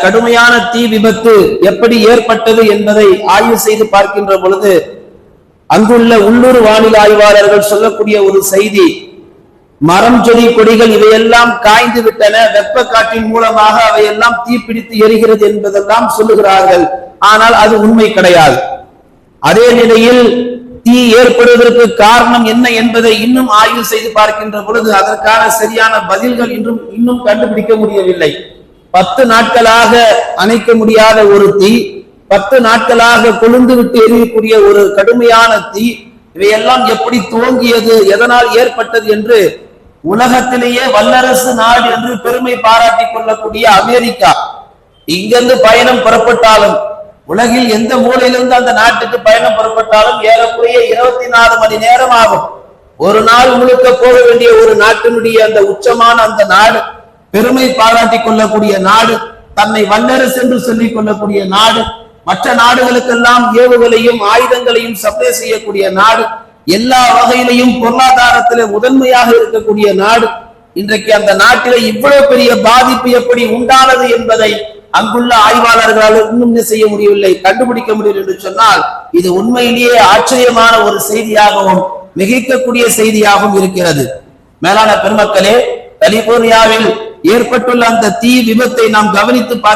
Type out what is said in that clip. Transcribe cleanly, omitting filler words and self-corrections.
கடுமையான தீ விபத்து எப்படி ஏற்பட்டது என்பதை ஆய்வு செய்து பார்க்கின்ற பொழுது அங்குள்ள உள்ளூர் வானிலை ஆய்வாளர்கள் சொல்லக்கூடிய ஒரு செய்தி, மரம் செடி கொடிகள் இவையெல்லாம் காய்ந்து விட்டன, வெப்ப காற்றின் மூலமாக அவையெல்லாம் தீப்பிடித்து எரிகிறது என்பதெல்லாம் சொல்லுகிறார்கள். ஆனால் அது உண்மை கிடையாது. அதே நிலையில் தீ ஏற்படுவதற்கு காரணம் என்ன என்பதை இன்னும் ஆய்வு செய்து பார்க்கின்ற பொழுது அதற்கான சரியான பதில்கள் இன்னும் கண்டுபிடிக்க முடியவில்லை. 10 நாட்களாக அணைக்க முடியாத ஒரு தீ, 10 நாட்களாக கொழுந்து விட்டு எரியக்கூடிய ஒரு கடுமையான தீ, இவையெல்லாம் எப்படி துவங்கியது, எதனால் ஏற்பட்டது என்று உலகத்திலேயே வல்லரசு நாடு என்று பெருமை பாராட்டிக் கொள்ளக்கூடிய அமெரிக்கா, இங்கிருந்து பயணம் புறப்பட்டாலும், உலகில் எந்த மூலையிலிருந்து அந்த நாட்டுக்கு பயணம் புறப்பட்டாலும் ஏறக்குறைய 24 மணி நேரம் ஆகும். ஒரு நாள் முழுக்க போக வேண்டிய ஒரு நாட்டினுடைய அந்த உச்சமான அந்த நாடு, பெருமை பாராட்டிக் கொள்ளக்கூடிய நாடு, தன்னை வல்லரசு என்று சொல்லிக் கொள்ளக்கூடிய நாடு, மற்ற நாடுகளுக்கெல்லாம் ஏவுகளையும் ஆயுதங்களையும் சப்ளை செய்யக்கூடிய நாடு, எல்லா வகையிலையும் பொருளாதாரத்திலே முதன்மையாக இருக்கக்கூடிய நாடு, இன்றைக்கு அந்த நாட்டிலே இவ்வளவு பெரிய பாதிப்பு எப்படி உண்டானது என்பதை அங்குள்ள ஆய்வாளர்களால் இன்னும் செய்ய முடியவில்லை, கண்டுபிடிக்க முடியவில்லை என்று சொன்னால் இது உண்மையிலேயே ஆச்சரியமான ஒரு செய்தியாகவும் மிகைக்கக்கூடிய செய்தியாகவும் இருக்கிறது. மேலான பெருமக்களே, கலிபோர்னியாவில் ஏற்பட்டுள்ள அந்த தீ விபத்தை நாம் கவனித்து பார்க்க